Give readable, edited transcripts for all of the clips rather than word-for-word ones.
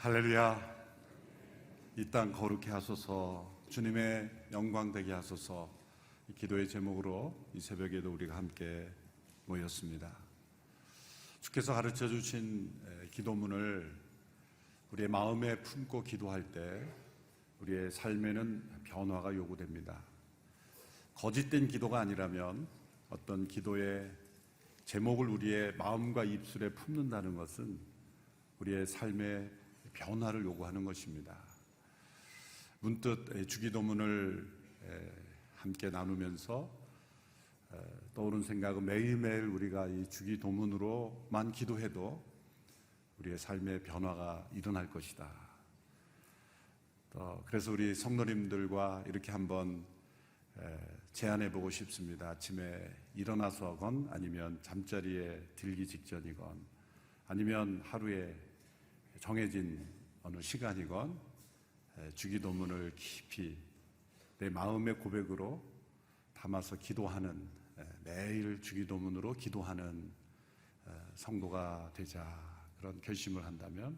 할렐루야. 이 땅 거룩해 하소서. 주님의 영광 되게 하소서. 이 기도의 제목으로 이 새벽에도 우리가 함께 모였습니다. 주께서 가르쳐 주신 기도문을 우리의 마음에 품고 기도할 때 우리의 삶에는 변화가 요구됩니다. 거짓된 기도가 아니라면 어떤 기도의 제목을 우리의 마음과 입술에 품는다는 것은 우리의 삶에 변화를 요구하는 것입니다. 문득 주기도문을 함께 나누면서 떠오른 생각은 매일매일 우리가 이 주기도문으로만 기도해도 우리의 삶의 변화가 일어날 것이다. 그래서 우리 성도님들과 이렇게 한번 제안해 보고 싶습니다. 아침에 일어나서건 아니면 잠자리에 들기 직전이건 아니면 하루에 정해진 어느 시간이건 주기도문을 깊이 내 마음의 고백으로 담아서 기도하는, 매일 주기도문으로 기도하는 성도가 되자, 그런 결심을 한다면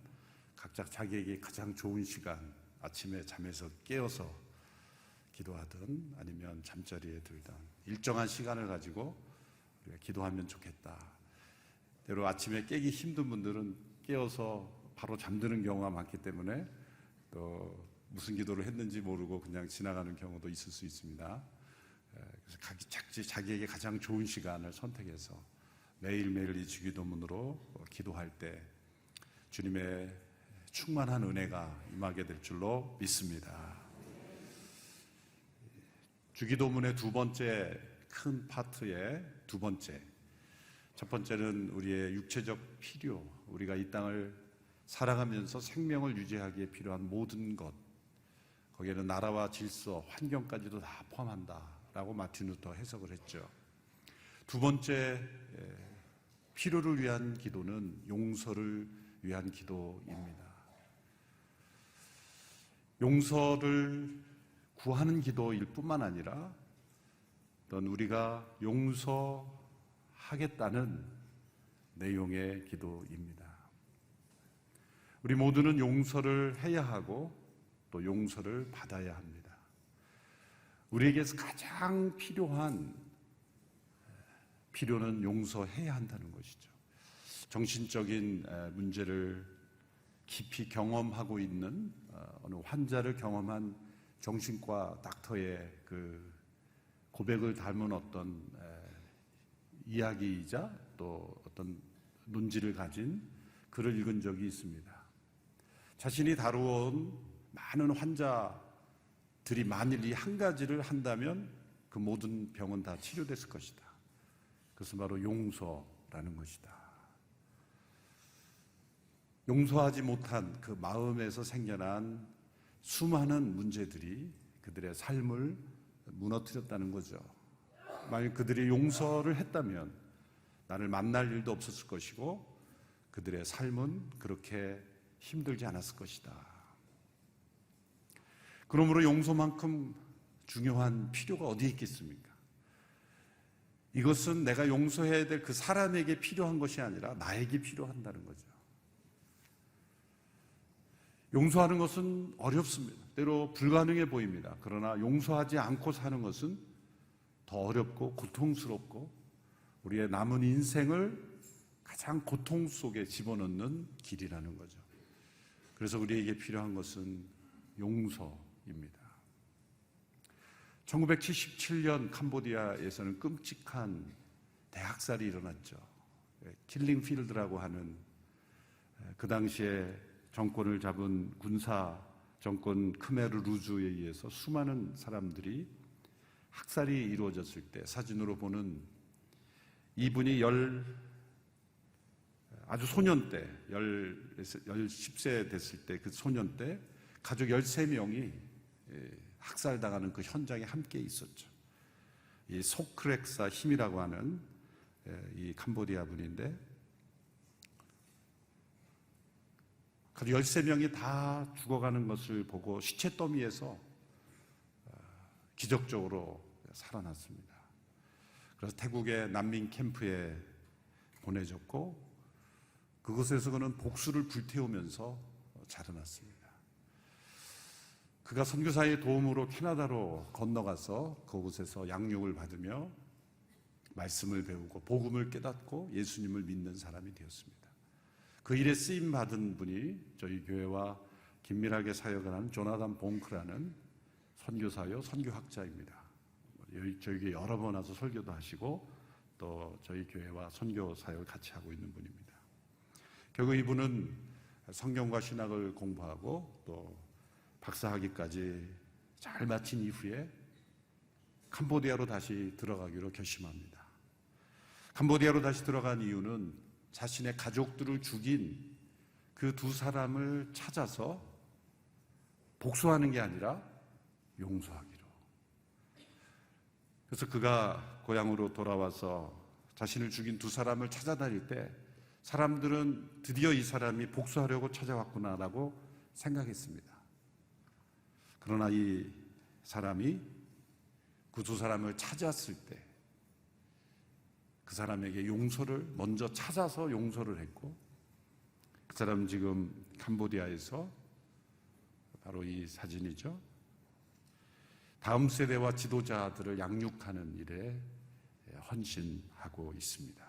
각자 자기에게 가장 좋은 시간, 아침에 잠에서 깨어서 기도하든 아니면 잠자리에 들든 일정한 시간을 가지고 우리가 기도하면 좋겠다. 때로 아침에 깨기 힘든 분들은 깨어서 바로 잠드는 경우가 많기 때문에 또 무슨 기도를 했는지 모르고 그냥 지나가는 경우도 있을 수 있습니다. 그래서 자기에게 가장 좋은 시간을 선택해서 매일매일 이 주기도문으로 기도할 때 주님의 충만한 은혜가 임하게 될 줄로 믿습니다. 주기도문의 두 번째 큰 파트의 두 번째, 첫 번째는 우리의 육체적 필요, 우리가 이 땅을 살아가면서 생명을 유지하기에 필요한 모든 것, 거기에는 나라와 질서, 환경까지도 다 포함한다라고 마틴 루터 해석을 했죠. 두 번째 필요를 위한 기도는 용서를 위한 기도입니다. 용서를 구하는 기도일 뿐만 아니라 어떤 우리가 용서하겠다는 내용의 기도입니다. 우리 모두는 용서를 해야 하고 또 용서를 받아야 합니다. 우리에게서 가장 필요한 필요는 용서해야 한다는 것이죠. 정신적인 문제를 깊이 경험하고 있는 어느 환자를 경험한 정신과 닥터의 그 고백을 담은 어떤 이야기이자 또 어떤 논지를 가진 글을 읽은 적이 있습니다. 자신이 다루어온 많은 환자들이 만일 이 한 가지를 한다면 그 모든 병은 다 치료됐을 것이다. 그것은 바로 용서라는 것이다. 용서하지 못한 그 마음에서 생겨난 수많은 문제들이 그들의 삶을 무너뜨렸다는 거죠. 만약 그들이 용서를 했다면 나를 만날 일도 없었을 것이고 그들의 삶은 그렇게 힘들지 않았을 것이다. 그러므로 용서만큼 중요한 필요가 어디에 있겠습니까? 이것은 내가 용서해야 될 그 사람에게 필요한 것이 아니라 나에게 필요한다는 거죠. 용서하는 것은 어렵습니다. 때로 불가능해 보입니다. 그러나 용서하지 않고 사는 것은 더 어렵고 고통스럽고 우리의 남은 인생을 가장 고통 속에 집어넣는 길이라는 거죠. 그래서 우리에게 필요한 것은 용서입니다. 1977년 캄보디아에서는 끔찍한 대학살이 일어났죠. 킬링 필드라고 하는, 그 당시에 정권을 잡은 군사 정권 크메르 루즈에 의해서 수많은 사람들이 학살이 이루어졌을 때 사진으로 보는 이분이 아주 소년 때, 10세 됐을 때 그 소년 때 가족 13명이 학살당하는 그 현장에 함께 있었죠. 이 소크렉사 힘이라고 하는 이 캄보디아 분인데 가족 13명이 다 죽어가는 것을 보고 시체 더미에서 기적적으로 살아났습니다. 그래서 태국의 난민 캠프에 보내졌고 그곳에서 그는 복수를 불태우면서 자라났습니다. 그가 선교사의 도움으로 캐나다로 건너가서 그곳에서 양육을 받으며 말씀을 배우고 복음을 깨닫고 예수님을 믿는 사람이 되었습니다. 그 일에 쓰임 받은 분이 저희 교회와 긴밀하게 사역을 하는 조나단 봉크라는 선교사요 선교학자입니다. 저희 교회 여러 번 와서 설교도 하시고 또 저희 교회와 선교 사역을 같이 하고 있는 분입니다. 결국 이분은 성경과 신학을 공부하고 또 박사학위까지 잘 마친 이후에 캄보디아로 다시 들어가기로 결심합니다. 캄보디아로 다시 들어간 이유는 자신의 가족들을 죽인 그 두 사람을 찾아서 복수하는 게 아니라 용서하기로. 그래서 그가 고향으로 돌아와서 자신을 죽인 두 사람을 찾아다닐 때 사람들은 드디어 이 사람이 복수하려고 찾아왔구나라고 생각했습니다. 그러나 이 사람이 그 두 사람을 찾았을 때 그 사람에게 용서를 먼저 찾아서 용서를 했고, 그 사람은 지금 캄보디아에서 바로 이 사진이죠. 다음 세대와 지도자들을 양육하는 일에 헌신하고 있습니다.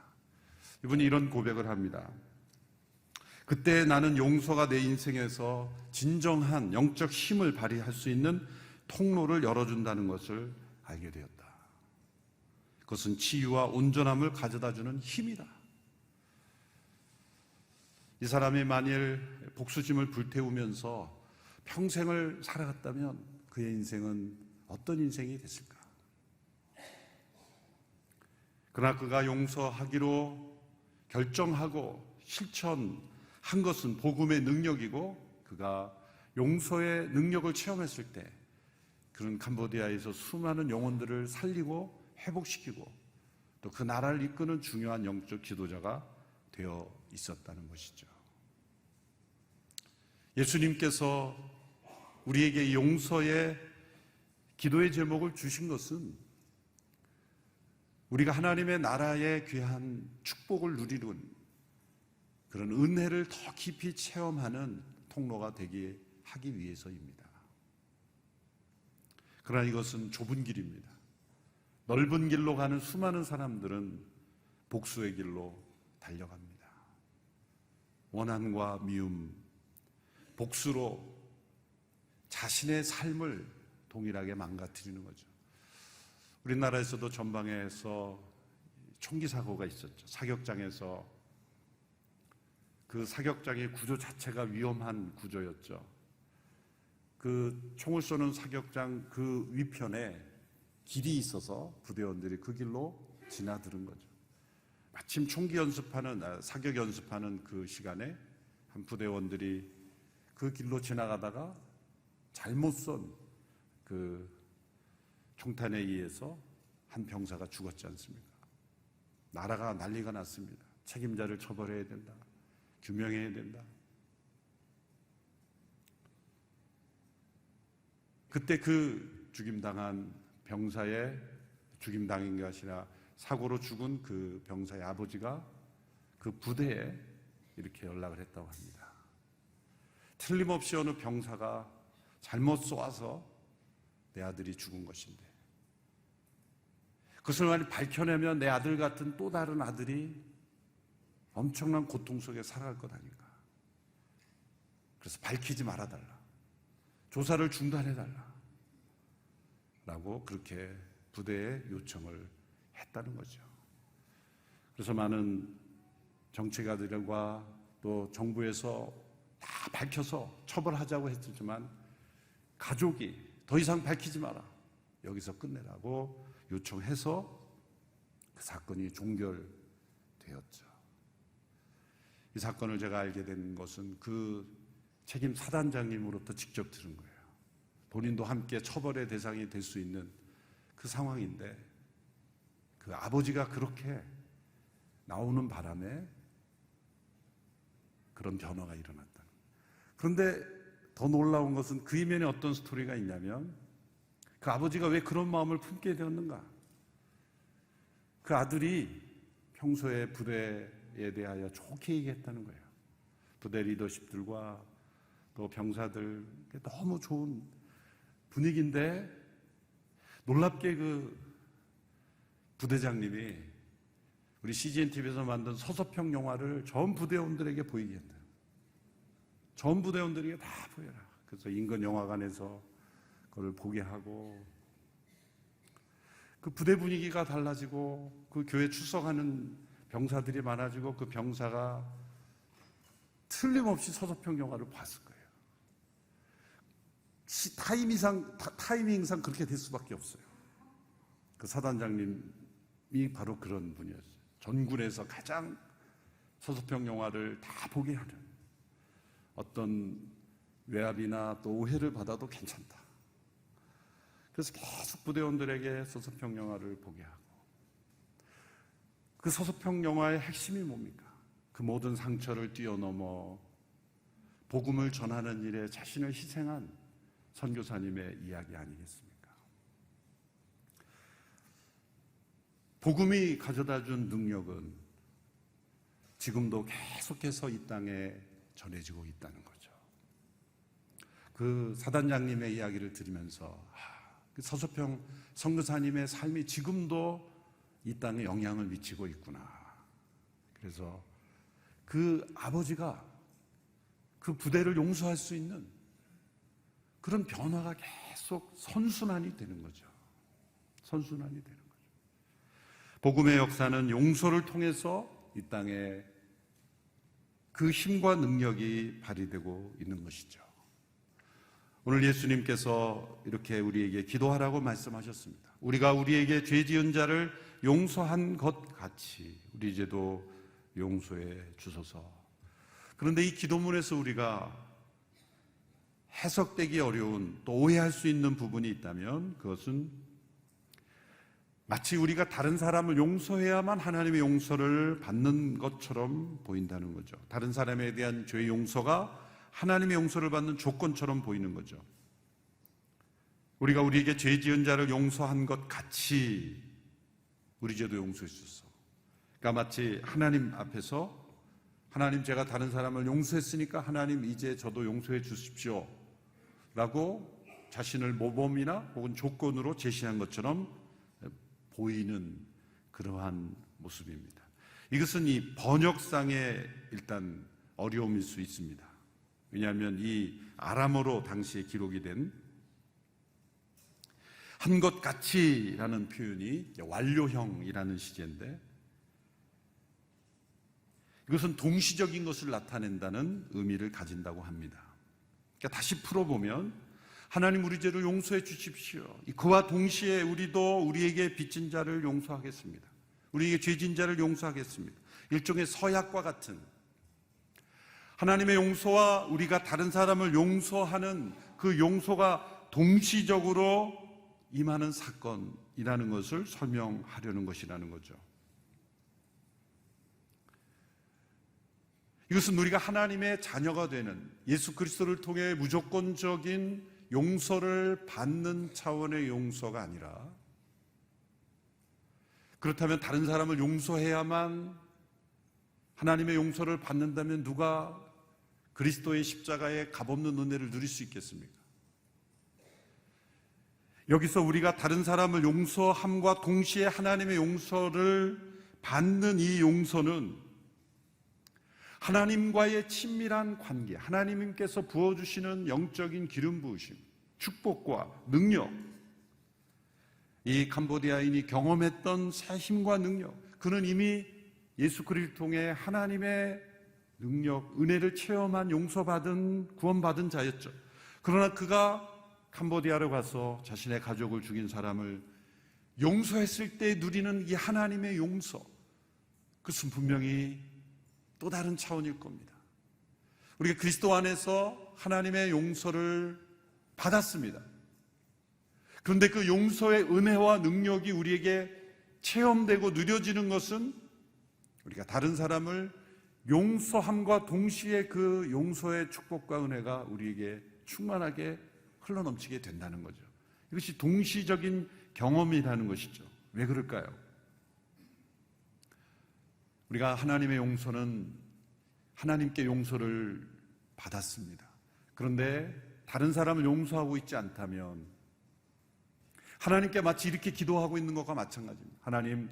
이분이 이런 고백을 합니다. 그때 나는 용서가 내 인생에서 진정한 영적 힘을 발휘할 수 있는 통로를 열어준다는 것을 알게 되었다. 그것은 치유와 온전함을 가져다주는 힘이다. 이 사람이 만일 복수심을 불태우면서 평생을 살아갔다면 그의 인생은 어떤 인생이 됐을까? 그러나 그가 용서하기로 결정하고 실천한 것은 복음의 능력이고, 그가 용서의 능력을 체험했을 때 그는 캄보디아에서 수많은 영혼들을 살리고 회복시키고 또 그 나라를 이끄는 중요한 영적 지도자가 되어 있었다는 것이죠. 예수님께서 우리에게 용서의 기도의 제목을 주신 것은 우리가 하나님의 나라의 귀한 축복을 누리는 그런 은혜를 더 깊이 체험하는 통로가 되게 하기 위해서입니다. 그러나 이것은 좁은 길입니다. 넓은 길로 가는 수많은 사람들은 복수의 길로 달려갑니다. 원한과 미움, 복수로 자신의 삶을 동일하게 망가뜨리는 거죠. 우리나라에서도 전방에서 총기 사고가 있었죠. 사격장에서 그 사격장의 구조 자체가 위험한 구조였죠. 그 총을 쏘는 사격장 그 위편에 길이 있어서 부대원들이 그 길로 지나들은 거죠. 마침 총기 연습하는, 사격 연습하는 그 시간에 한 부대원들이 그 길로 지나가다가 잘못 쏜 그 총탄에 의해서 한 병사가 죽었지 않습니까? 나라가 난리가 났습니다. 책임자를 처벌해야 된다. 규명해야 된다. 그때 그 죽임당한 병사의 죽임당한 것이 아니라 사고로 죽은 그 병사의 아버지가 그 부대에 이렇게 연락을 했다고 합니다. 틀림없이 어느 병사가 잘못 쏘아서 내 아들이 죽은 것인데, 그것을 만약 밝혀내면 내 아들 같은 또 다른 아들이 엄청난 고통 속에 살아갈 것 아닌가. 그래서 밝히지 말아달라. 조사를 중단해달라. 라고 그렇게 부대에 요청을 했다는 거죠. 그래서 많은 정치가들과 또 정부에서 다 밝혀서 처벌하자고 했지만 가족이 더 이상 밝히지 마라. 여기서 끝내라고 요청해서 그 사건이 종결되었죠. 이 사건을 제가 알게 된 것은 그 책임 사단장님으로부터 직접 들은 거예요. 본인도 함께 처벌의 대상이 될 수 있는 그 상황인데 그 아버지가 그렇게 나오는 바람에 그런 변화가 일어났다. 그런데 더 놀라운 것은 그 이면에 어떤 스토리가 있냐면 그 아버지가 왜 그런 마음을 품게 되었는가? 그 아들이 평소에 부대에 대하여 좋게 얘기했다는 거예요. 부대 리더십들과 또 병사들 너무 좋은 분위기인데 놀랍게 그 부대장님이 우리 CGN TV에서 만든 서소평 영화를 전 부대원들에게 보이게 한다. 전 부대원들에게 다 보여라. 그래서 인근 영화관에서 그걸 보게 하고 그 부대 분위기가 달라지고 그 교회 출석하는 병사들이 많아지고 그 병사가 틀림없이 서소평 영화를 봤을 거예요. 타이밍상 그렇게 될 수밖에 없어요. 그 사단장님이 바로 그런 분이었어요. 전군에서 가장 서소평 영화를 다 보게 하는, 어떤 외압이나 또 오해를 받아도 괜찮다. 그래서 계속 부대원들에게 서소평 영화를 보게 하고, 그 서소평 영화의 핵심이 뭡니까? 그 모든 상처를 뛰어넘어 복음을 전하는 일에 자신을 희생한 선교사님의 이야기 아니겠습니까? 복음이 가져다준 능력은 지금도 계속해서 이 땅에 전해지고 있다는 거죠. 그 사단장님의 이야기를 들으면서 그 서소평 선교사님의 삶이 지금도 이 땅에 영향을 미치고 있구나. 그래서 그 아버지가 그 부대를 용서할 수 있는 그런 변화가 계속 선순환이 되는 거죠. 선순환이 되는 거죠. 복음의 역사는 용서를 통해서 이 땅에 그 힘과 능력이 발휘되고 있는 것이죠. 오늘 예수님께서 이렇게 우리에게 기도하라고 말씀하셨습니다. 우리가 우리에게 죄 지은 자를 용서한 것 같이 우리 죄도 용서해 주소서. 그런데 이 기도문에서 우리가 해석되기 어려운, 또 오해할 수 있는 부분이 있다면 그것은 마치 우리가 다른 사람을 용서해야만 하나님의 용서를 받는 것처럼 보인다는 거죠. 다른 사람에 대한 죄의 용서가 하나님의 용서를 받는 조건처럼 보이는 거죠. 우리가 우리에게 죄 지은 자를 용서한 것 같이 우리 죄도 용서해 주소서. 그러니까 마치 하나님 앞에서 하나님, 제가 다른 사람을 용서했으니까 하나님 이제 저도 용서해 주십시오 라고 자신을 모범이나 혹은 조건으로 제시한 것처럼 보이는 그러한 모습입니다. 이것은 이 번역상의 일단 어려움일 수 있습니다. 왜냐하면 이 아람어로 당시에 기록이 된 한 것 같이라는 표현이 완료형이라는 시제인데, 이것은 동시적인 것을 나타낸다는 의미를 가진다고 합니다. 그러니까 다시 풀어보면 하나님 우리 죄를 용서해 주십시오. 그와 동시에 우리도 우리에게 빚진 자를 용서하겠습니다. 우리에게 죄진 자를 용서하겠습니다. 일종의 서약과 같은, 하나님의 용서와 우리가 다른 사람을 용서하는 그 용서가 동시적으로 임하는 사건이라는 것을 설명하려는 것이라는 거죠. 이것은 우리가 하나님의 자녀가 되는, 예수 그리스도를 통해 무조건적인 용서를 받는 차원의 용서가 아니라, 그렇다면 다른 사람을 용서해야만 하나님의 용서를 받는다면 누가 그리스도의 십자가의 값없는 은혜를 누릴 수 있겠습니까? 여기서 우리가 다른 사람을 용서함과 동시에 하나님의 용서를 받는 이 용서는 하나님과의 친밀한 관계, 하나님께서 부어주시는 영적인 기름 부으심, 축복과 능력, 이 캄보디아인이 경험했던 새 힘과 능력, 그는 이미 예수 그리스도를 통해 하나님의 능력, 은혜를 체험한, 용서받은, 구원받은 자였죠. 그러나 그가 캄보디아로 가서 자신의 가족을 죽인 사람을 용서했을 때 누리는 이 하나님의 용서, 그것은 분명히 또 다른 차원일 겁니다. 우리가 그리스도 안에서 하나님의 용서를 받았습니다. 그런데 그 용서의 은혜와 능력이 우리에게 체험되고 누려지는 것은 우리가 다른 사람을 용서함과 동시에 그 용서의 축복과 은혜가 우리에게 충만하게 흘러넘치게 된다는 거죠. 이것이 동시적인 경험이라는 것이죠. 왜 그럴까요? 우리가 하나님의 용서는 하나님께 용서를 받았습니다. 그런데 다른 사람을 용서하고 있지 않다면 하나님께 마치 이렇게 기도하고 있는 것과 마찬가지입니다. 하나님,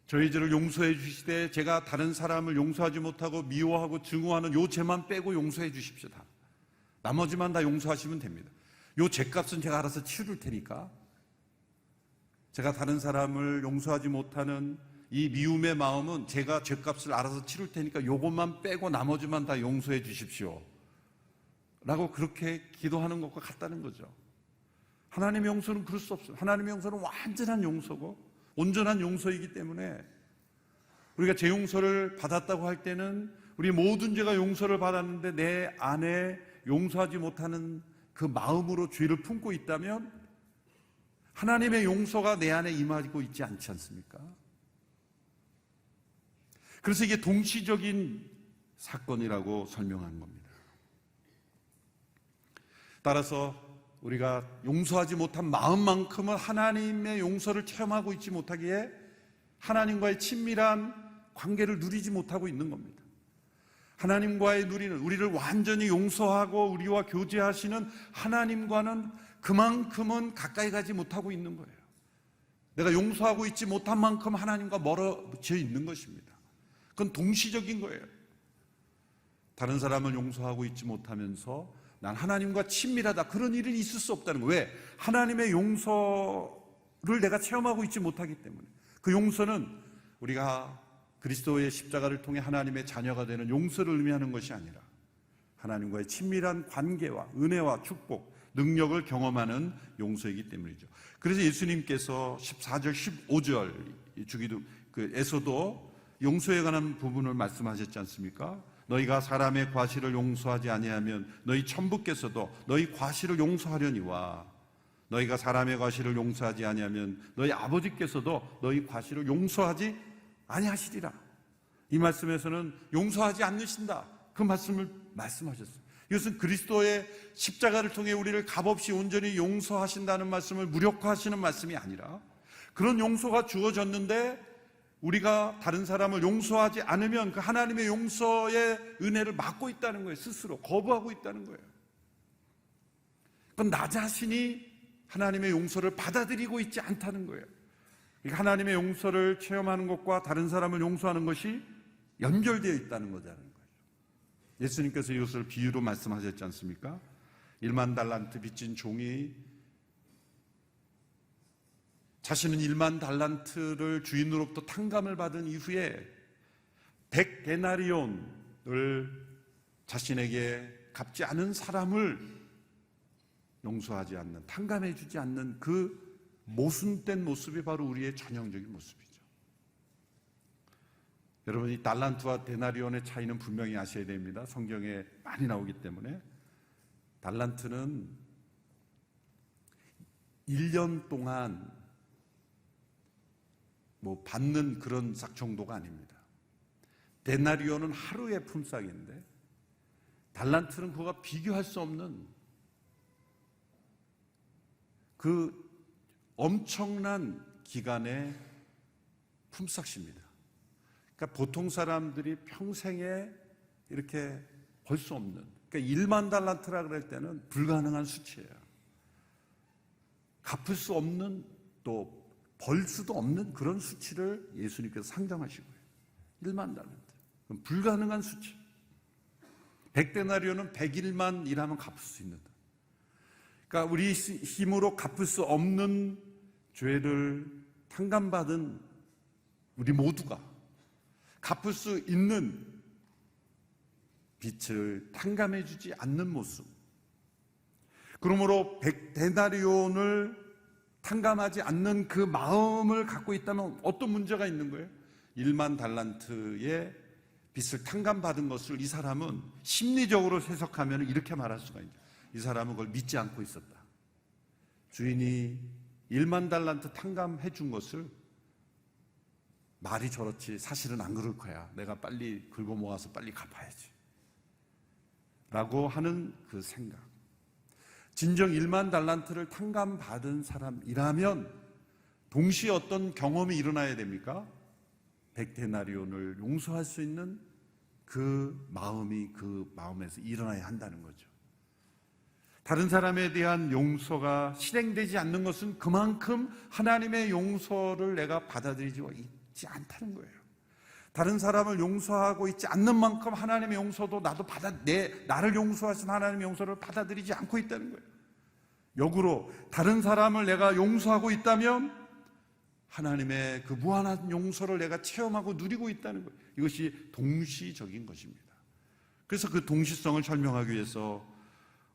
저희 죄를 용서해 주시되 제가 다른 사람을 용서하지 못하고 미워하고 증오하는 요 죄만 빼고 용서해 주십시오. 다. 나머지만 다 용서하시면 됩니다. 요 죄값은 제가 알아서 치를 테니까, 제가 다른 사람을 용서하지 못하는 이 미움의 마음은 제가 죄값을 알아서 치를 테니까 요것만 빼고 나머지만 다 용서해 주십시오 라고 그렇게 기도하는 것과 같다는 거죠. 하나님의 용서는 그럴 수 없어요. 하나님의 용서는 완전한 용서고 온전한 용서이기 때문에 우리가 제 용서를 받았다고 할 때는 우리 모든 죄가 용서를 받았는데 내 안에 용서하지 못하는 그 마음으로 죄를 품고 있다면 하나님의 용서가 내 안에 임하고 있지 않지 않습니까? 그래서 이게 동시적인 사건이라고 설명한 겁니다. 따라서 우리가 용서하지 못한 마음만큼은 하나님의 용서를 체험하고 있지 못하기에 하나님과의 친밀한 관계를 누리지 못하고 있는 겁니다. 하나님과의 누리는, 우리를 완전히 용서하고 우리와 교제하시는 하나님과는 그만큼은 가까이 가지 못하고 있는 거예요. 내가 용서하고 있지 못한 만큼 하나님과 멀어져 있는 것입니다. 그건 동시적인 거예요. 다른 사람을 용서하고 있지 못하면서 난 하나님과 친밀하다, 그런 일은 있을 수 없다는 거예요. 왜? 하나님의 용서를 내가 체험하고 있지 못하기 때문에. 그 용서는 우리가 그리스도의 십자가를 통해 하나님의 자녀가 되는 용서를 의미하는 것이 아니라 하나님과의 친밀한 관계와 은혜와 축복, 능력을 경험하는 용서이기 때문이죠. 그래서 예수님께서 14절, 15절 주기도에서도 용서에 관한 부분을 말씀하셨지 않습니까? 너희가 사람의 과실을 용서하지 아니하면 너희 천부께서도 너희 과실을 용서하려니와 너희가 사람의 과실을 용서하지 아니하면 너희 아버지께서도 너희 과실을 용서하지 아니하시리라. 이 말씀에서는 용서하지 않으신다, 그 말씀을 말씀하셨어요. 이것은 그리스도의 십자가를 통해 우리를 값없이 온전히 용서하신다는 말씀을 무력화하시는 말씀이 아니라 그런 용서가 주어졌는데 우리가 다른 사람을 용서하지 않으면 그 하나님의 용서의 은혜를 막고 있다는 거예요. 스스로 거부하고 있다는 거예요. 그건 나 자신이 하나님의 용서를 받아들이고 있지 않다는 거예요. 그러니까 하나님의 용서를 체험하는 것과 다른 사람을 용서하는 것이 연결되어 있다는 거잖아요. 예수님께서 이것을 비유로 말씀하셨지 않습니까? 1만 달란트 빚진 종이 자신은 1만 달란트를 주인으로부터 탕감을 받은 이후에 100데나리온을 자신에게 갚지 않은 사람을 용서하지 않는, 탕감해 주지 않는 그 모순된 모습이 바로 우리의 전형적인 모습이죠. 여러분, 이 달란트와 데나리온의 차이는 분명히 아셔야 됩니다. 성경에 많이 나오기 때문에. 달란트는 1년 동안 받는 그런 싹 정도가 아닙니다. 데나리온은 하루의 품삯인데 달란트는 그거가 비교할 수 없는 그 엄청난 기간의 품삯입니다. 그러니까 보통 사람들이 평생에 이렇게 벌 수 없는, 그러니까 1만 달란트라 그럴 때는 불가능한 수치예요. 갚을 수 없는, 또 벌 수도 없는 그런 수치를 예수님께서 상정하시고요. 1만 달란트. 그럼 불가능한 수치. 100데나리온은 100일만 일하면 갚을 수 있는. 그러니까 우리 힘으로 갚을 수 없는 죄를 탕감받은 우리 모두가 갚을 수 있는 빚을 탕감해 주지 않는 모습. 그러므로 100데나리온을 탕감하지 않는 그 마음을 갖고 있다면 어떤 문제가 있는 거예요? 1만 달란트의 빚을 탕감받은 것을 이 사람은 심리적으로 해석하면 이렇게 말할 수가 있죠. 이 사람은 그걸 믿지 않고 있었다. 주인이 1만 달란트 탕감해 준 것을 말이 저렇지 사실은 안 그럴 거야. 내가 빨리 긁어 모아서 빨리 갚아야지. 라고 하는 그 생각. 진정 1만 달란트를 탕감받은 사람이라면 동시에 어떤 경험이 일어나야 됩니까? 100데나리온을 용서할 수 있는 그 마음이 그 마음에서 일어나야 한다는 거죠. 다른 사람에 대한 용서가 실행되지 않는 것은 그만큼 하나님의 용서를 내가 받아들이지 있지 않다는 거예요. 다른 사람을 용서하고 있지 않는 만큼 하나님의 용서도 나를 용서하신 하나님의 용서를 받아들이지 않고 있다는 거예요. 역으로 다른 사람을 내가 용서하고 있다면 하나님의 그 무한한 용서를 내가 체험하고 누리고 있다는 거예요. 이것이 동시적인 것입니다. 그래서 그 동시성을 설명하기 위해서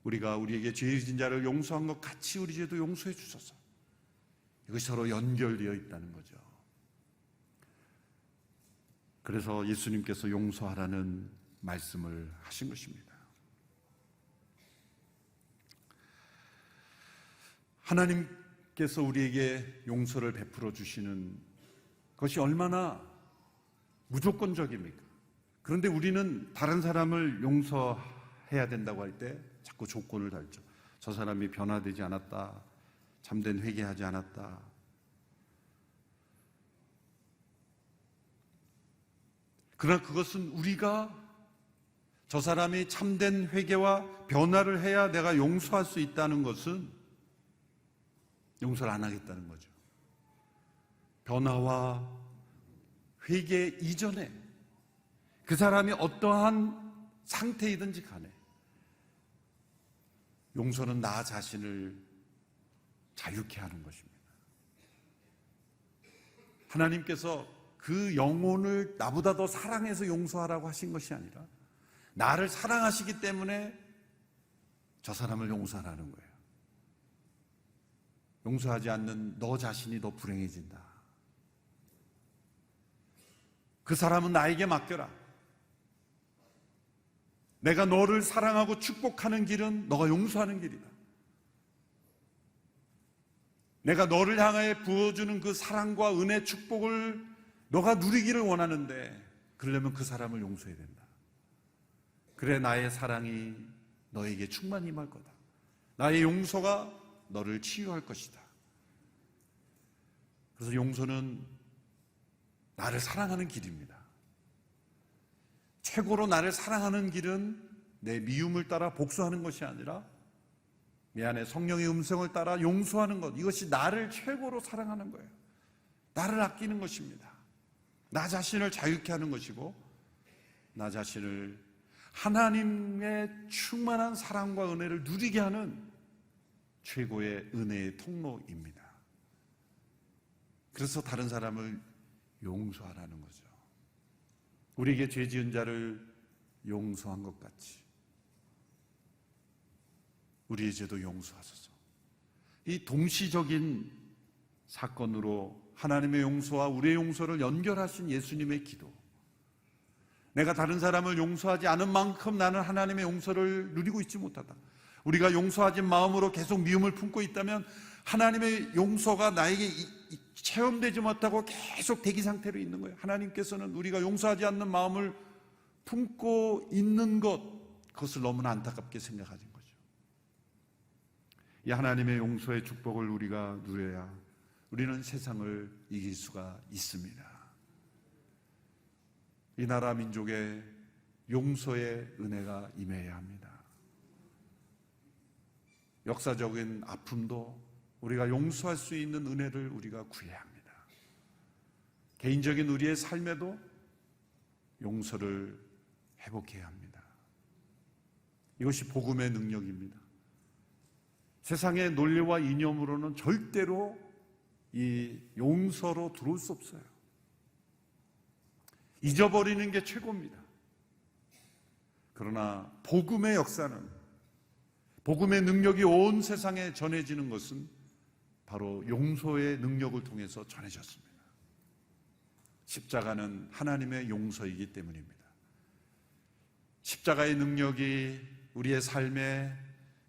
우리가 우리에게 죄 지은 자를 용서한 것 같이 우리 죄도 용서해 주소서. 이것이 서로 연결되어 있다는 거죠. 그래서 예수님께서 용서하라는 말씀을 하신 것입니다. 하나님께서 우리에게 용서를 베풀어 주시는 것이 얼마나 무조건적입니까? 그런데 우리는 다른 사람을 용서해야 된다고 할 때 자꾸 조건을 달죠. 저 사람이 변화되지 않았다, 참된 회개하지 않았다. 그러나 그것은 우리가 저 사람이 참된 회개와 변화를 해야 내가 용서할 수 있다는 것은 용서를 안 하겠다는 거죠. 변화와 회개 이전에 그 사람이 어떠한 상태이든지 간에 용서는 나 자신을 자유케 하는 것입니다. 하나님께서 그 영혼을 나보다 더 사랑해서 용서하라고 하신 것이 아니라 나를 사랑하시기 때문에 저 사람을 용서하라는 거예요. 용서하지 않는 너 자신이 더 불행해진다. 그 사람은 나에게 맡겨라. 내가 너를 사랑하고 축복하는 길은 너가 용서하는 길이다. 내가 너를 향하여 부어주는 그 사랑과 은혜, 축복을 너가 누리기를 원하는데 그러려면 그 사람을 용서해야 된다. 그래 나의 사랑이 너에게 충만히 임할 거다. 나의 용서가 너를 치유할 것이다. 그래서 용서는 나를 사랑하는 길입니다. 최고로 나를 사랑하는 길은 내 미움을 따라 복수하는 것이 아니라 내 안에 성령의 음성을 따라 용서하는 것, 이것이 나를 최고로 사랑하는 거예요. 나를 아끼는 것입니다. 나 자신을 자유케 하는 것이고 나 자신을 하나님의 충만한 사랑과 은혜를 누리게 하는 최고의 은혜의 통로입니다. 그래서 다른 사람을 용서하라는 거죠. 우리에게 죄 지은 자를 용서한 것 같이 우리의 죄도 용서하소서. 이 동시적인 사건으로 하나님의 용서와 우리의 용서를 연결하신 예수님의 기도. 내가 다른 사람을 용서하지 않은 만큼 나는 하나님의 용서를 누리고 있지 못하다. 우리가 용서하지 마음으로 계속 미움을 품고 있다면 하나님의 용서가 나에게 체험되지 못하고 계속 대기 상태로 있는 거예요. 하나님께서는 우리가 용서하지 않는 마음을 품고 있는 그것을 너무나 안타깝게 생각하는 거죠. 이 하나님의 용서의 축복을 우리가 누려야 우리는 세상을 이길 수가 있습니다. 이 나라 민족의 용서의 은혜가 임해야 합니다. 역사적인 아픔도 우리가 용서할 수 있는 은혜를 우리가 구해야 합니다. 개인적인 우리의 삶에도 용서를 회복해야 합니다. 이것이 복음의 능력입니다. 세상의 논리와 이념으로는 절대로 이 용서로 들어올 수 없어요. 잊어버리는 게 최고입니다. 그러나 복음의 역사는, 복음의 능력이 온 세상에 전해지는 것은 바로 용서의 능력을 통해서 전해졌습니다. 십자가는 하나님의 용서이기 때문입니다. 십자가의 능력이 우리의 삶에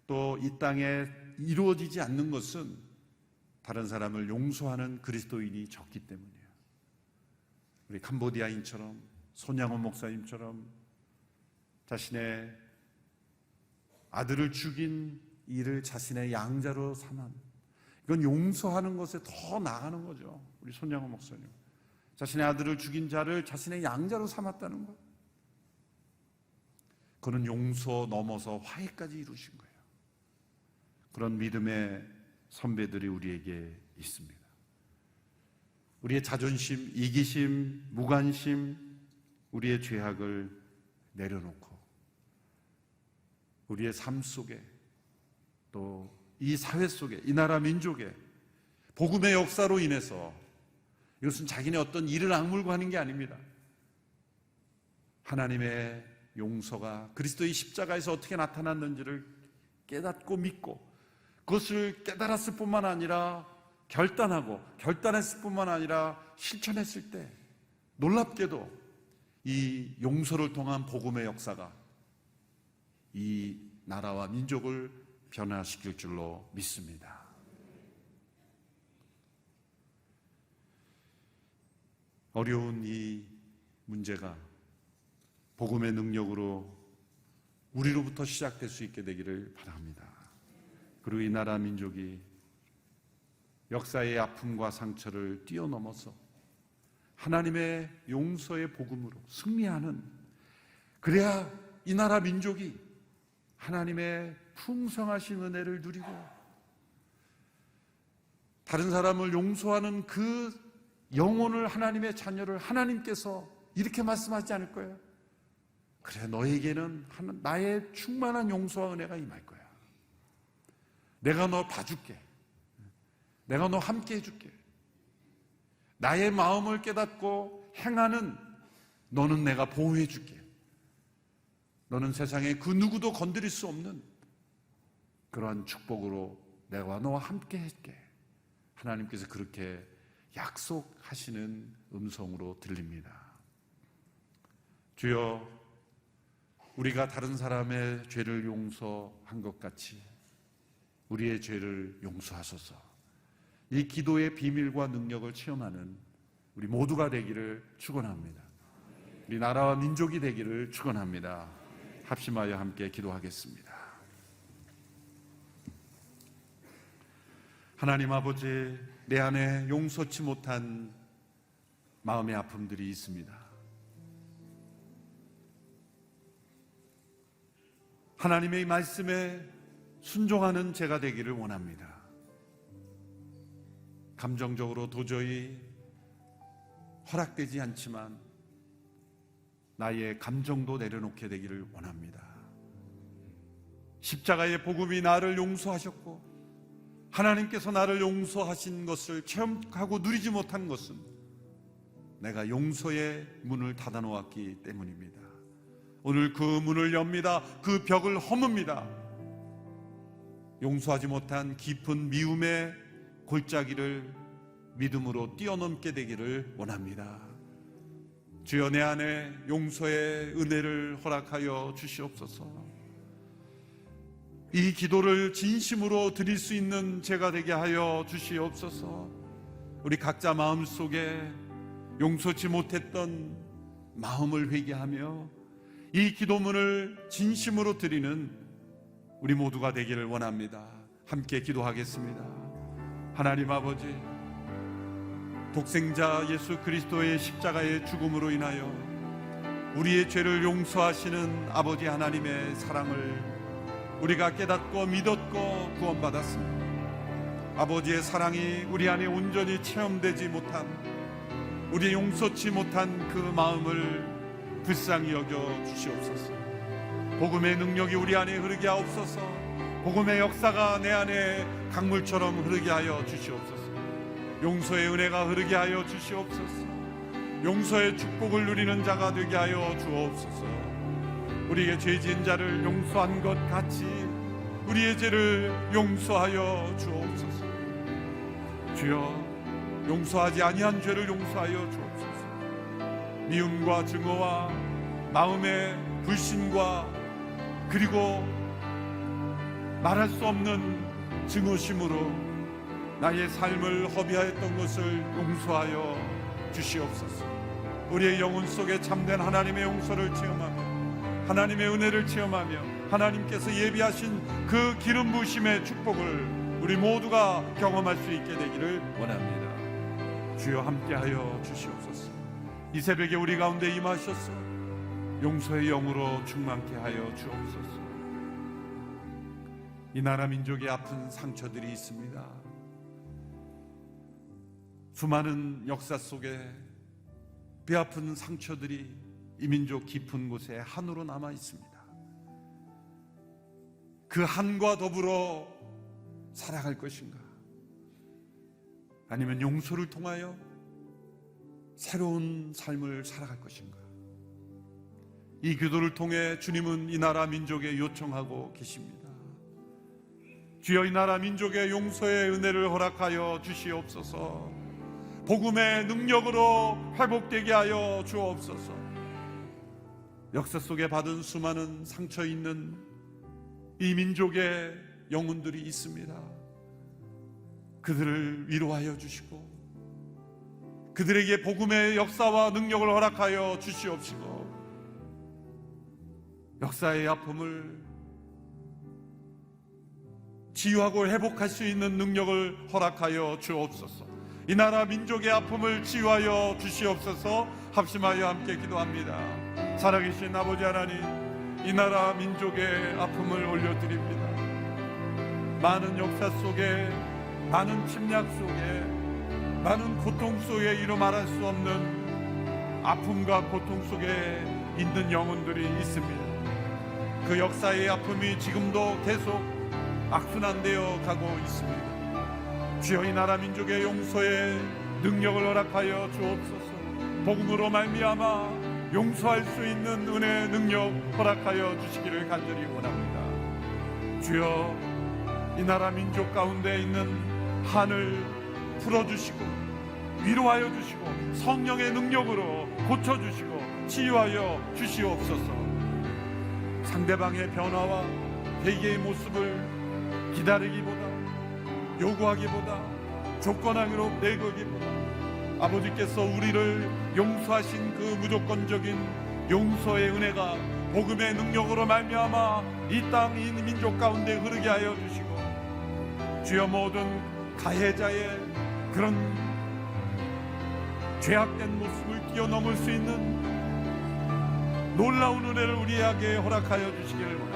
또 이 땅에 이루어지지 않는 것은 다른 사람을 용서하는 그리스도인이 적기 때문이에요. 우리 캄보디아인처럼, 손양원 목사님처럼 자신의 아들을 죽인 이를 자신의 양자로 삼은, 이건 용서하는 것에 더 나아가는 거죠. 우리 손양원 목사님, 자신의 아들을 죽인 자를 자신의 양자로 삼았다는 것, 그는 용서 넘어서 화해까지 이루신 거예요. 그런 믿음의 선배들이 우리에게 있습니다. 우리의 자존심, 이기심, 무관심, 우리의 죄악을 내려놓고 우리의 삶 속에 또 이 사회 속에 이 나라 민족에 복음의 역사로 인해서 이것은 자기네 어떤 일을 악물고 하는 게 아닙니다. 하나님의 용서가 그리스도의 십자가에서 어떻게 나타났는지를 깨닫고 믿고 그것을 깨달았을 뿐만 아니라 결단했을 뿐만 아니라 실천했을 때 놀랍게도 이 용서를 통한 복음의 역사가 이 나라와 민족을 변화시킬 줄로 믿습니다. 어려운 이 문제가 복음의 능력으로 우리로부터 시작될 수 있게 되기를 바랍니다. 그리고 이 나라 민족이 역사의 아픔과 상처를 뛰어넘어서 하나님의 용서의 복음으로 승리하는, 그래야 이 나라 민족이 하나님의 풍성하신 은혜를 누리고 다른 사람을 용서하는 그 영혼을, 하나님의 자녀를 하나님께서 이렇게 말씀하지 않을 거예요. 그래, 너에게는 나의 충만한 용서와 은혜가 임할 거야. 내가 너 봐줄게. 내가 너 함께 해줄게. 나의 마음을 깨닫고 행하는 너는 내가 보호해 줄게. 너는 세상에 그 누구도 건드릴 수 없는 그러한 축복으로 내가 너와 함께 할게. 하나님께서 그렇게 약속하시는 음성으로 들립니다. 주여, 우리가 다른 사람의 죄를 용서한 것 같이 우리의 죄를 용서하소서. 이 기도의 비밀과 능력을 체험하는 우리 모두가 되기를 축원합니다. 우리 나라와 민족이 되기를 축원합니다. 합심하여 함께 기도하겠습니다. 하나님 아버지, 내 안에 용서치 못한 마음의 아픔들이 있습니다. 하나님의 말씀에 순종하는 제가 되기를 원합니다. 감정적으로 도저히 허락되지 않지만 나의 감정도 내려놓게 되기를 원합니다. 십자가의 복음이 나를 용서하셨고 하나님께서 나를 용서하신 것을 체험하고 누리지 못한 것은 내가 용서의 문을 닫아놓았기 때문입니다. 오늘 그 문을 엽니다. 그 벽을 허뭅니다. 용서하지 못한 깊은 미움의 골짜기를 믿음으로 뛰어넘게 되기를 원합니다. 주여, 내 안에 용서의 은혜를 허락하여 주시옵소서. 이 기도를 진심으로 드릴 수 있는 제가 되게 하여 주시옵소서. 우리 각자 마음속에 용서치 못했던 마음을 회개하며 이 기도문을 진심으로 드리는 우리 모두가 되기를 원합니다. 함께 기도하겠습니다. 하나님 아버지, 독생자 예수 그리스도의 십자가의 죽음으로 인하여 우리의 죄를 용서하시는 아버지 하나님의 사랑을 우리가 깨닫고 믿었고 구원받았습니다. 아버지의 사랑이 우리 안에 온전히 체험되지 못한, 우리 용서치 못한 그 마음을 불쌍히 여겨 주시옵소서. 복음의 능력이 우리 안에 흐르게 하옵소서. 복음의 역사가 내 안에 강물처럼 흐르게 하여 주시옵소서. 용서의 은혜가 흐르게 하여 주시옵소서. 용서의 축복을 누리는 자가 되게 하여 주옵소서. 우리의 죄 지은 자를 용서한 것 같이 우리의 죄를 용서하여 주옵소서. 주여, 용서하지 아니한 죄를 용서하여 주옵소서. 미움과 증오와 마음의 불신과 그리고 말할 수 없는 증오심으로 나의 삶을 허비하였던 것을 용서하여 주시옵소서. 우리의 영혼 속에 참된 하나님의 용서를 체험하며 하나님의 은혜를 체험하며 하나님께서 예비하신 그 기름 부으심의 축복을 우리 모두가 경험할 수 있게 되기를 원합니다. 주여, 함께하여 주시옵소서. 이 새벽에 우리 가운데 임하셔서 용서의 영으로 충만케 하여 주옵소서. 이 나라 민족의 아픈 상처들이 있습니다. 수많은 역사 속에 뼈아픈 상처들이 이 민족 깊은 곳에 한으로 남아 있습니다. 그 한과 더불어 살아갈 것인가? 아니면 용서를 통하여 새로운 삶을 살아갈 것인가? 이 기도를 통해 주님은 이 나라 민족에 요청하고 계십니다. 주여, 이 나라 민족의 용서의 은혜를 허락하여 주시옵소서. 복음의 능력으로 회복되게 하여 주옵소서. 역사 속에 받은 수많은 상처 있는 이 민족의 영혼들이 있습니다. 그들을 위로하여 주시고 그들에게 복음의 역사와 능력을 허락하여 주시옵시고 역사의 아픔을 치유하고 회복할 수 있는 능력을 허락하여 주옵소서. 이 나라 민족의 아픔을 치유하여 주시옵소서. 합심하여 함께 기도합니다. 살아계신 아버지 하나님, 이 나라 민족의 아픔을 올려드립니다. 많은 역사 속에, 많은 침략 속에, 많은 고통 속에 이루 말할 수 없는 아픔과 고통 속에 있는 영혼들이 있습니다. 그 역사의 아픔이 지금도 계속 악순환되어 가고 있습니다. 주여, 이 나라 민족의 용서에 능력을 허락하여 주옵소서. 복음으로 말미암아 용서할 수 있는 은혜의 능력 허락하여 주시기를 간절히 원합니다. 주여, 이 나라 민족 가운데 있는 한을 풀어주시고 위로하여 주시고 성령의 능력으로 고쳐주시고 치유하여 주시옵소서. 상대방의 변화와 회개의 모습을 기다리기보다, 요구하기보다, 조건하기로 내걸기보다 아버지께서 우리를 용서하신 그 무조건적인 용서의 은혜가 복음의 능력으로 말미암아 이 땅, 이 민족 가운데 흐르게 하여 주시고 주여, 모든 가해자의 그런 죄악된 모습을 뛰어넘을 수 있는 놀라운 은혜를 우리에게 허락하여 주시기를 원합니다.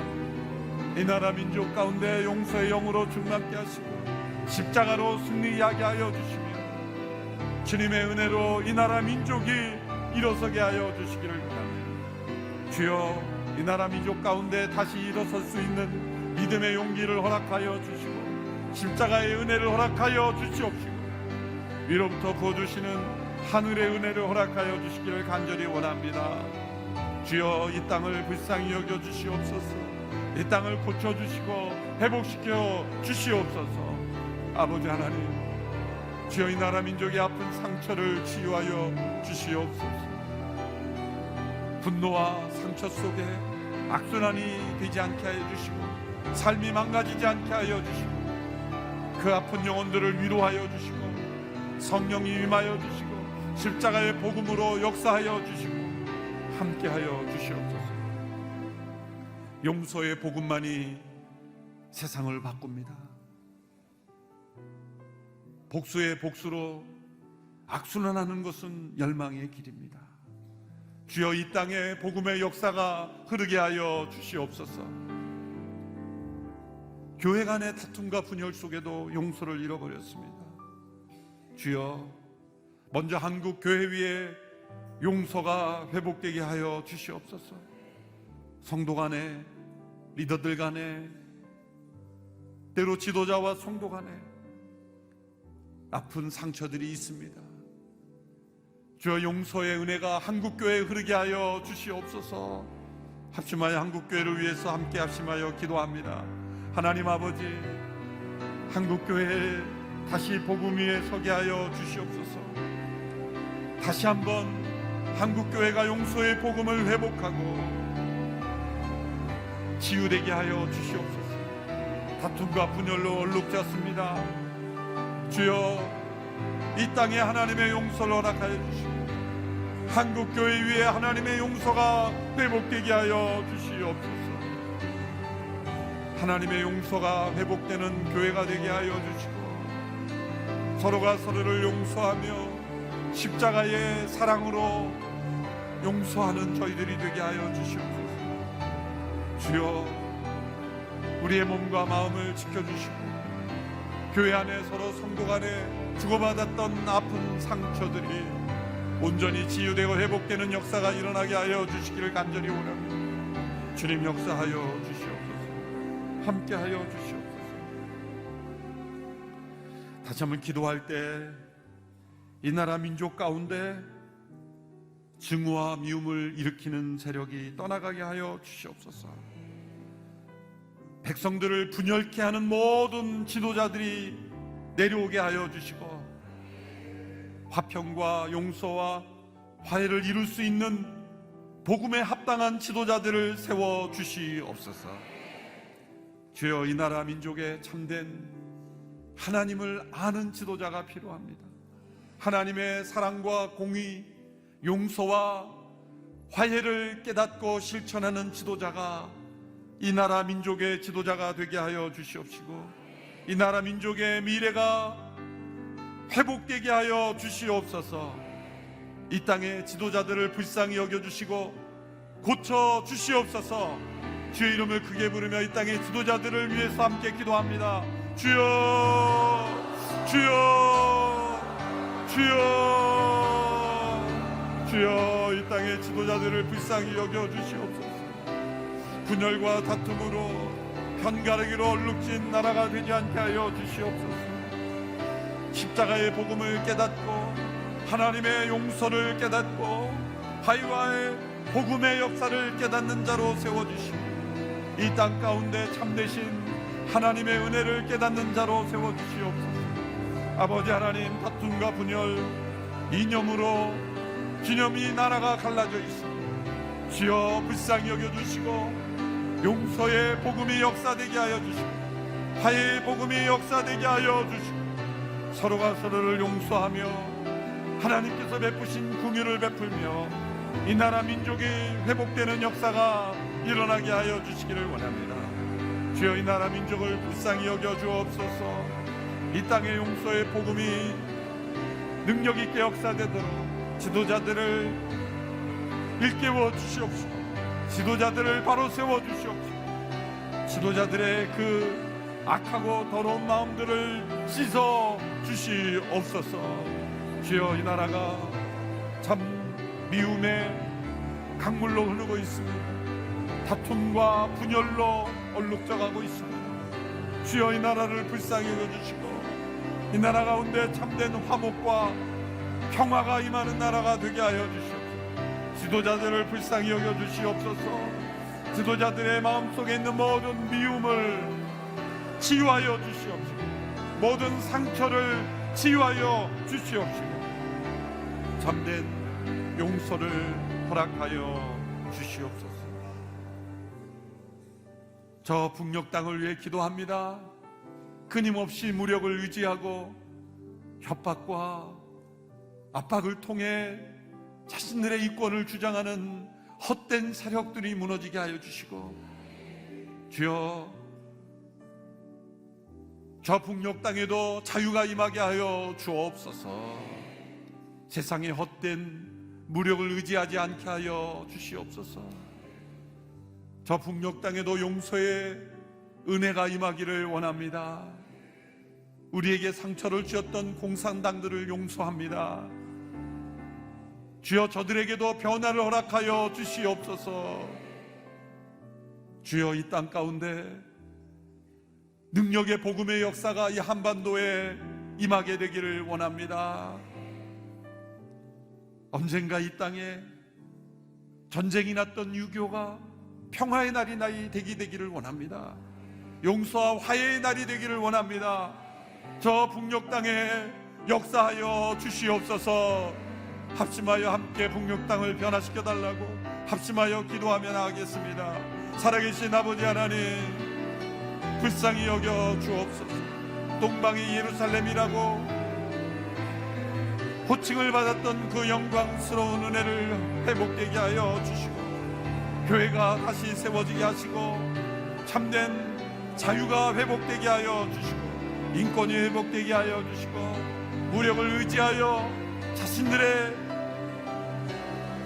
이 나라 민족 가운데 용서의 영으로 충만케 하시고 십자가로 승리하게 하여 주시며 주님의 은혜로 이 나라 민족이 일어서게 하여 주시기를 원합니다. 주여, 이 나라 민족 가운데 다시 일어설 수 있는 믿음의 용기를 허락하여 주시고 십자가의 은혜를 허락하여 주시옵시고 위로부터 부어주시는 하늘의 은혜를 허락하여 주시기를 간절히 원합니다. 주여, 이 땅을 불쌍히 여겨 주시옵소서. 이 땅을 고쳐주시고 회복시켜 주시옵소서. 아버지 하나님, 주여, 이 나라 민족의 아픈 상처를 치유하여 주시옵소서. 분노와 상처 속에 악순환이 되지 않게 하여 주시고 삶이 망가지지 않게 하여 주시고 그 아픈 영혼들을 위로하여 주시고 성령이 임하여 주시고 십자가의 복음으로 역사하여 주시고 함께하여 주시옵소서. 용서의 복음만이 세상을 바꿉니다. 복수의 복수로 악순환하는 것은 열망의 길입니다. 주여, 이 땅에 복음의 역사가 흐르게 하여 주시옵소서. 교회 간의 다툼과 분열 속에도 용서를 잃어버렸습니다. 주여, 먼저 한국 교회 위에 용서가 회복되게 하여 주시옵소서. 성도 간에, 리더들 간에, 때로 지도자와 성도 간에 아픈 상처들이 있습니다. 주여, 용서의 은혜가 한국교회에 흐르게 하여 주시옵소서. 합심하여 한국교회를 위해서 함께 합심하여 기도합니다. 하나님 아버지, 한국교회에 다시 복음 위에 서게 하여 주시옵소서. 다시 한번 한국교회가 용서의 복음을 회복하고 치유되게 하여 주시옵소서. 다툼과 분열로 얼룩졌습니다. 주여, 이 땅에 하나님의 용서를 허락하여 주시고 한국교회 위에 하나님의 용서가 회복되게 하여 주시옵소서. 하나님의 용서가 회복되는 교회가 되게 하여 주시고 서로가 서로를 용서하며 십자가의 사랑으로 용서하는 저희들이 되게 하여 주시옵소서. 주여, 우리의 몸과 마음을 지켜주시고 교회 안에 서로 성도 간에 주고받았던 아픈 상처들이 온전히 치유되고 회복되는 역사가 일어나게 하여 주시기를 간절히 원합니다. 주님 역사하여 주시옵소서. 함께하여 주시옵소서. 다시 한번 기도할 때 이 나라 민족 가운데 증오와 미움을 일으키는 세력이 떠나가게 하여 주시옵소서. 백성들을 분열케 하는 모든 지도자들이 내려오게 하여 주시고 화평과 용서와 화해를 이룰 수 있는 복음에 합당한 지도자들을 세워 주시옵소서. 주여, 이 나라 민족에 참된 하나님을 아는 지도자가 필요합니다. 하나님의 사랑과 공의, 용서와 화해를 깨닫고 실천하는 지도자가 이 나라 민족의 지도자가 되게 하여 주시옵시고 이 나라 민족의 미래가 회복되게 하여 주시옵소서. 이 땅의 지도자들을 불쌍히 여겨주시고 고쳐 주시옵소서. 주의 이름을 크게 부르며 이 땅의 지도자들을 위해서 함께 기도합니다. 주여, 주여, 주여, 주여, 이 땅의 지도자들을 불쌍히 여겨주시옵소서. 분열과 다툼으로 편가르기로 얼룩진 나라가 되지 않게 하여 주시옵소서. 십자가의 복음을 깨닫고 하나님의 용서를 깨닫고 화해와의 복음의 역사를 깨닫는 자로 세워주시고 이 땅 가운데 참되신 하나님의 은혜를 깨닫는 자로 세워주시옵소서. 아버지 하나님, 다툼과 분열, 이념으로 기념이 나라가 갈라져 있습니다. 주여, 불쌍히 여겨주시고 용서의 복음이 역사되게 하여 주시고 화해의 복음이 역사되게 하여 주시고 서로가 서로를 용서하며 하나님께서 베푸신 긍휼을 베풀며 이 나라 민족이 회복되는 역사가 일어나게 하여 주시기를 원합니다. 주여, 이 나라 민족을 불쌍히 여겨 주옵소서. 이 땅의 용서의 복음이 능력 있게 역사되도록 지도자들을 일깨워 주시옵시고 지도자들을 바로 세워 주시옵시고 지도자들의 그 악하고 더러운 마음들을 씻어 주시옵소서. 주여, 이 나라가 참 미움의 강물로 흐르고 있습니다. 다툼과 분열로 얼룩져가고 있습니다. 주여, 이 나라를 불쌍히 여겨주시고 이 나라 가운데 참된 화목과 평화가 임하는 나라가 되게 하여 주시옵소서. 지도자들을 불쌍히 여겨주시옵소서. 지도자들의 마음속에 있는 모든 미움을 치유하여 주시옵시고 모든 상처를 치유하여 주시옵시고 참된 용서를 허락하여 주시옵소서. 저 북녘 땅을 위해 기도합니다. 끊임없이 무력을 의지하고 협박과 압박을 통해 자신들의 이권을 주장하는 헛된 세력들이 무너지게 하여 주시고 주여, 저 북녘 땅에도 자유가 임하게 하여 주옵소서. 세상의 헛된 무력을 의지하지 않게 하여 주시옵소서. 저 북녘 땅에도 용서의 은혜가 임하기를 원합니다. 우리에게 상처를 주었던 공산당들을 용서합니다. 주여, 저들에게도 변화를 허락하여 주시옵소서. 주여, 이 땅 가운데 능력의 복음의 역사가 이 한반도에 임하게 되기를 원합니다. 언젠가 이 땅에 전쟁이 났던 유교가 평화의 날이 되기를 원합니다. 용서와 화해의 날이 되기를 원합니다. 저 북녘 땅에 역사하여 주시옵소서. 합심하여 함께 북녘 땅을 변화시켜 달라고 합심하여 기도하며 나가겠습니다. 살아계신 아버지 하나님, 불쌍히 여겨 주옵소서. 동방이 예루살렘이라고 호칭을 받았던 그 영광스러운 은혜를 회복되게 하여 주시고 교회가 다시 세워지게 하시고 참된 자유가 회복되게 하여 주시고 인권이 회복되게 하여 주시고 무력을 의지하여 자신들의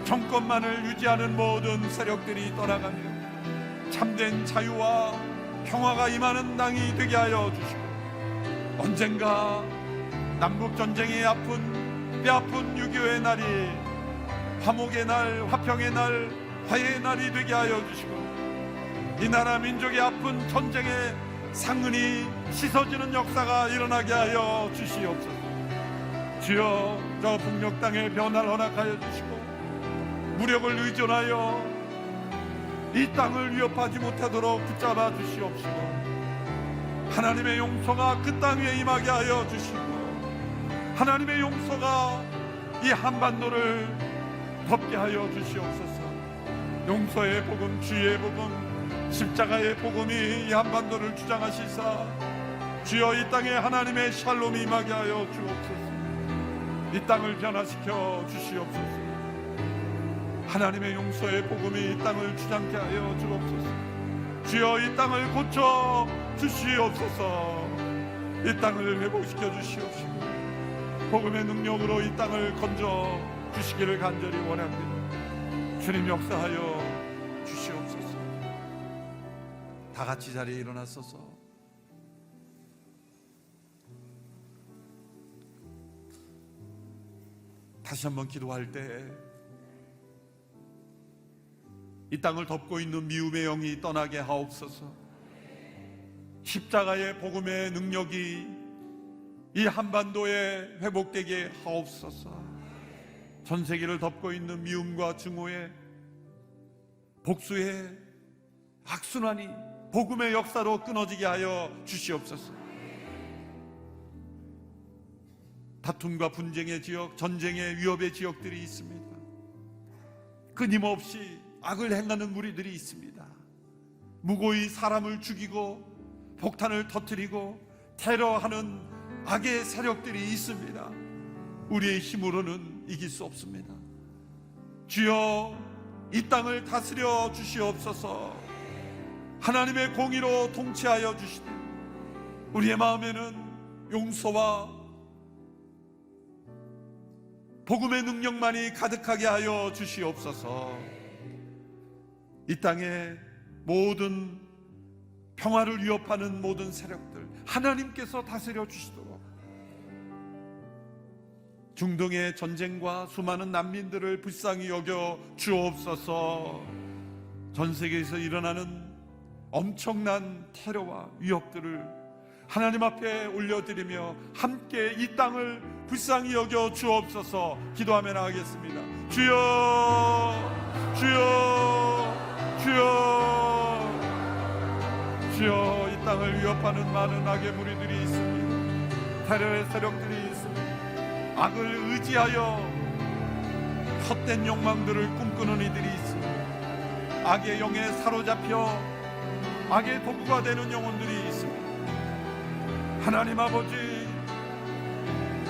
정권만을 유지하는 모든 세력들이 떠나가며 참된 자유와 평화가 임하는 땅이 되게 하여 주시고, 언젠가 남북전쟁의 뼈아픈 6.25의 날이 화목의 날, 화평의 날, 화해의 날이 되게 하여 주시고, 이 나라 민족의 아픈 전쟁의 상흔이 씻어지는 역사가 일어나게 하여 주시옵소서. 주여, 저 북녘 땅의 변화를 허락하여 주시고, 무력을 의존하여 이 땅을 위협하지 못하도록 붙잡아 주시옵시고, 하나님의 용서가 그 땅 위에 임하게 하여 주시고, 하나님의 용서가 이 한반도를 덮게 하여 주시옵소서. 용서의 복음, 주의 복음, 십자가의 복음이 이 한반도를 주장하시사, 주여 이 땅에 하나님의 샬롬이 임하게 하여 주옵소서. 이 땅을 변화시켜 주시옵소서. 하나님의 용서의 복음이 이 땅을 주장케 하여 주옵소서. 주여 이 땅을 고쳐 주시옵소서. 이 땅을 회복시켜 주시옵시고, 복음의 능력으로 이 땅을 건져 주시기를 간절히 원합니다. 주님 역사하여 주시옵소서. 다 같이 자리에 일어나서서 다시 한번 기도할 때 이 땅을 덮고 있는 미움의 영이 떠나게 하옵소서. 십자가의 복음의 능력이 이 한반도에 회복되게 하옵소서. 전 세계를 덮고 있는 미움과 증오의 복수의 악순환이 복음의 역사로 끊어지게 하여 주시옵소서. 다툼과 분쟁의 지역, 전쟁의 위협의 지역들이 있습니다. 끊임없이 악을 행하는 무리들이 있습니다. 무고히 사람을 죽이고 폭탄을 터뜨리고 테러하는 악의 세력들이 있습니다. 우리의 힘으로는 이길 수 없습니다. 주여, 이 땅을 다스려 주시옵소서. 하나님의 공의로 통치하여 주시되 우리의 마음에는 용서와 복음의 능력만이 가득하게 하여 주시옵소서. 이 땅의 모든 평화를 위협하는 모든 세력들 하나님께서 다스려 주시도록, 중동의 전쟁과 수많은 난민들을 불쌍히 여겨 주옵소서. 전 세계에서 일어나는 엄청난 테러와 위협들을 하나님 앞에 올려드리며 함께 이 땅을 불쌍히 여겨 주옵소서. 기도하며 나가겠습니다. 주여, 주여, 주여, 주여. 이 땅을 위협하는 많은 악의 무리들이 있습니다. 테러의 세력들이 있습니다. 악을 의지하여 헛된 욕망들을 꿈꾸는 이들이 있습니다. 악의 영에 사로잡혀 악의 도구가 되는 영혼들이 있습니다. 하나님 아버지,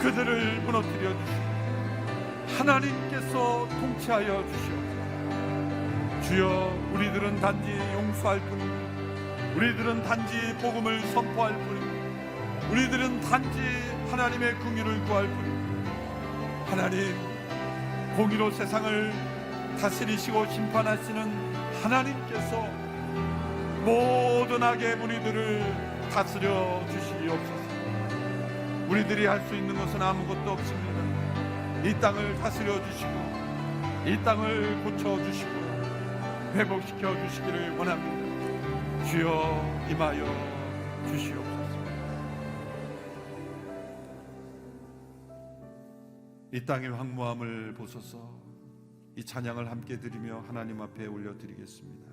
그들을 무너뜨려 주시고 하나님께서 통치하여 주시옵소서. 주여, 우리들은 단지 용서할 뿐입니다. 우리들은 단지 복음을 선포할 뿐입니다. 우리들은 단지 하나님의 긍휼을 구할 뿐입니다. 하나님, 공의로 세상을 다스리시고 심판하시는 하나님께서 모든 악의 무리들을 다스려 주시옵소서. 우리들이 할 수 있는 것은 아무것도 없습니다. 이 땅을 다스려 주시고 이 땅을 고쳐 주시고 회복시켜 주시기를 원합니다. 주여, 임하여 주시옵소서. 이 땅의 황무함을 보소서. 이 찬양을 함께 드리며 하나님 앞에 올려드리겠습니다.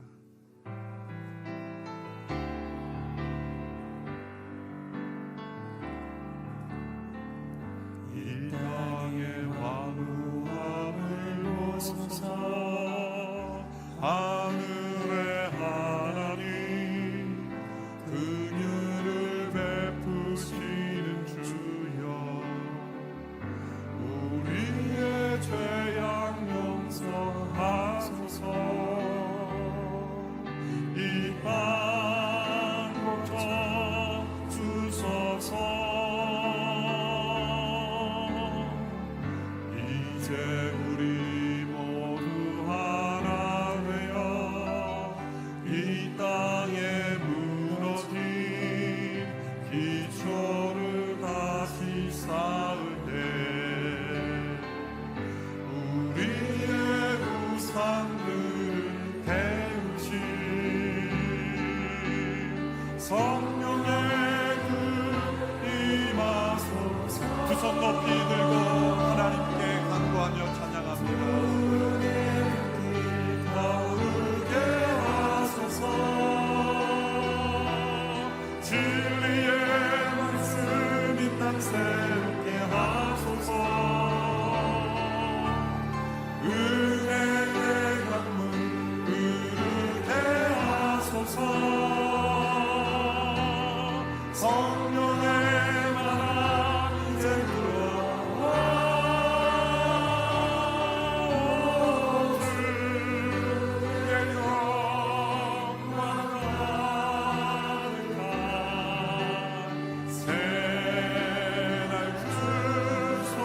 이 땅의 황무함을 보소서. 하늘의 하나님, 긍휼을 베푸시는 주여, 우리의 죄악 용서하소서. 이 땅 고쳐 주소서. 이제 우리 모두 하나 되어 이 땅에 무너져 진리의 말씀이 땅 새롭게 하소서. 은혜의 강물 흐르게 하소서. 성령의 말 이제 들어와 주의 영광 가득한 새날 주소서.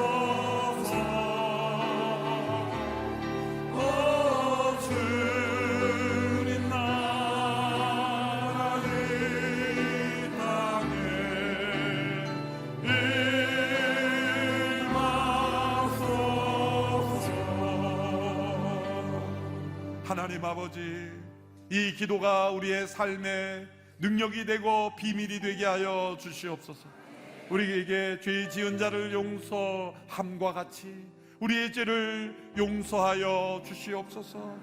주님 나라 이 땅에 임하소서. 하나님 아버지, 이 기도가 우리의 삶의 능력이 되고 비밀이 되게 하여 주시옵소서. 우리에게 죄 지은 자를 용서함과 같이 우리의 죄를 용서하여 주시옵소서.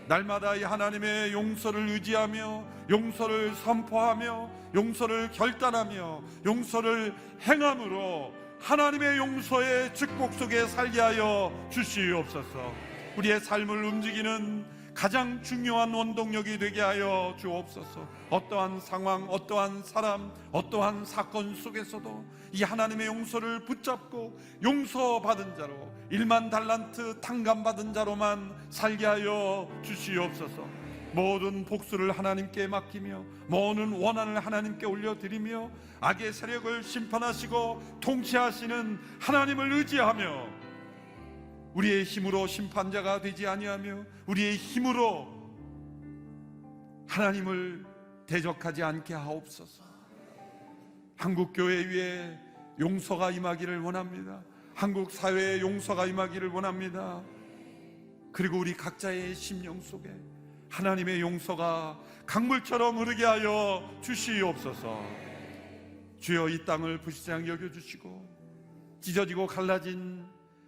날마다 이 하나님의 용서를 의지하며 용서를 선포하며 용서를 결단하며 용서를 행함으로 하나님의 용서의 축복 속에 살게 하여 주시옵소서. 우리의 삶을 움직이는 가장 중요한 원동력이 되게 하여 주옵소서. 어떠한 상황, 어떠한 사람, 어떠한 사건 속에서도 이 하나님의 용서를 붙잡고 용서받은 자로, 1만 달란트 탕감받은 자로만 살게 하여 주시옵소서. 모든 복수를 하나님께 맡기며 모든 원한을 하나님께 올려드리며 악의 세력을 심판하시고 통치하시는 하나님을 의지하며 우리의 힘으로 심판자가 되지 아니하며 우리의 힘으로 하나님을 대적하지 않게 하옵소서. 한국교회 위에 용서가 임하기를 원합니다. 한국 사회에 용서가 임하기를 원합니다. 그리고 우리 각자의 심령 속에 하나님의 용서가 강물처럼 흐르게 하여 주시옵소서. 주여, 이 땅을 불쌍히 여겨주시고 찢어지고 갈라진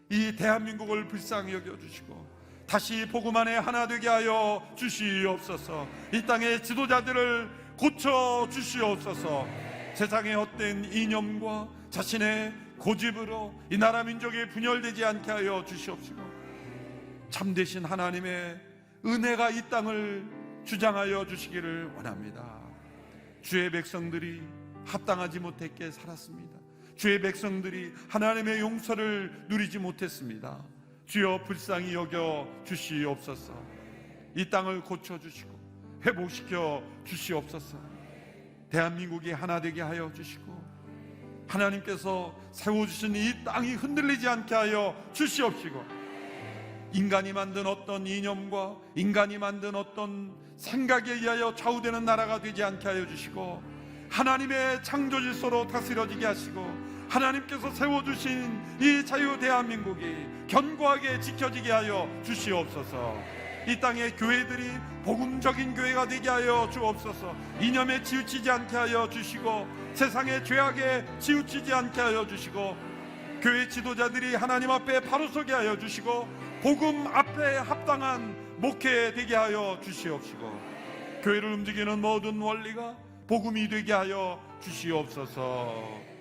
이 대한민국을 불쌍히 여겨주시고 다시 복음 안에 하나 되게 하여 주시옵소서. 이 땅의 지도자들을 고쳐 주시옵소서. 세상의 헛된 이념과 자신의 고집으로 이 나라 민족이 분열되지 않게 하여 주시옵시고 참되신 하나님의 은혜가 이 땅을 주장하여 주시기를 원합니다. 주의 백성들이 합당하지 못했게 살았습니다. 주의 백성들이 하나님의 용서를 누리지 못했습니다. 주여, 불쌍히 여겨 주시옵소서. 이 땅을 고쳐주시고 회복시켜 주시옵소서. 대한민국이 하나 되게 하여 주시고 하나님께서 세워주신 이 땅이 흔들리지 않게 하여 주시옵시고 인간이 만든 어떤 이념과 인간이 만든 어떤 생각에 의하여 좌우되는 나라가 되지 않게 하여 주시고 하나님의 창조 질서로 다스려지게 하시고 하나님께서 세워주신 이 자유 대한민국이 견고하게 지켜지게 하여 주시옵소서. 이 땅의 교회들이 복음적인 교회가 되게 하여 주옵소서. 이념에 치우치지 않게 하여 주시고 세상의 죄악에 치우치지 않게 하여 주시고 교회 지도자들이 하나님 앞에 바로 서게 하여 주시고 복음 앞에 합당한 목회 되게 하여 주시옵시고 교회를 움직이는 모든 원리가 복음이 되게 하여 주시옵소서.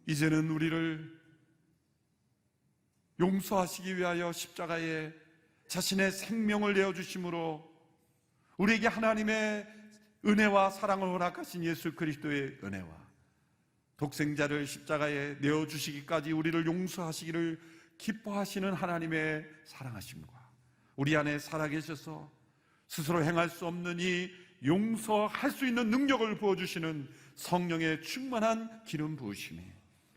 이제는 우리를 용서하시기 위하여 십자가에 자신의 생명을 내어주심으로 우리에게 하나님의 은혜와 사랑을 허락하신 예수 그리스도의 은혜와 독생자를 십자가에 내어주시기까지 우리를 용서하시기를 기뻐하시는 하나님의 사랑하심과 우리 안에 살아계셔서 스스로 행할 수 없는 이 용서할 수 있는 능력을 부어주시는 성령의 충만한 기름 부으심이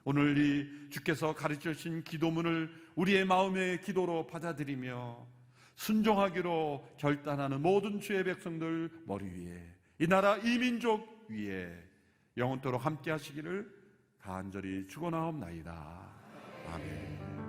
오늘 이 주께서 가르쳐 주신 기도문을 우리의 마음의 기도로 받아들이며 순종하기로 결단하는 모든 주의 백성들 머리 위에 이 나라 이 민족 위에 영원토록 함께 하시기를 간절히 축원하옵나이다. 아멘.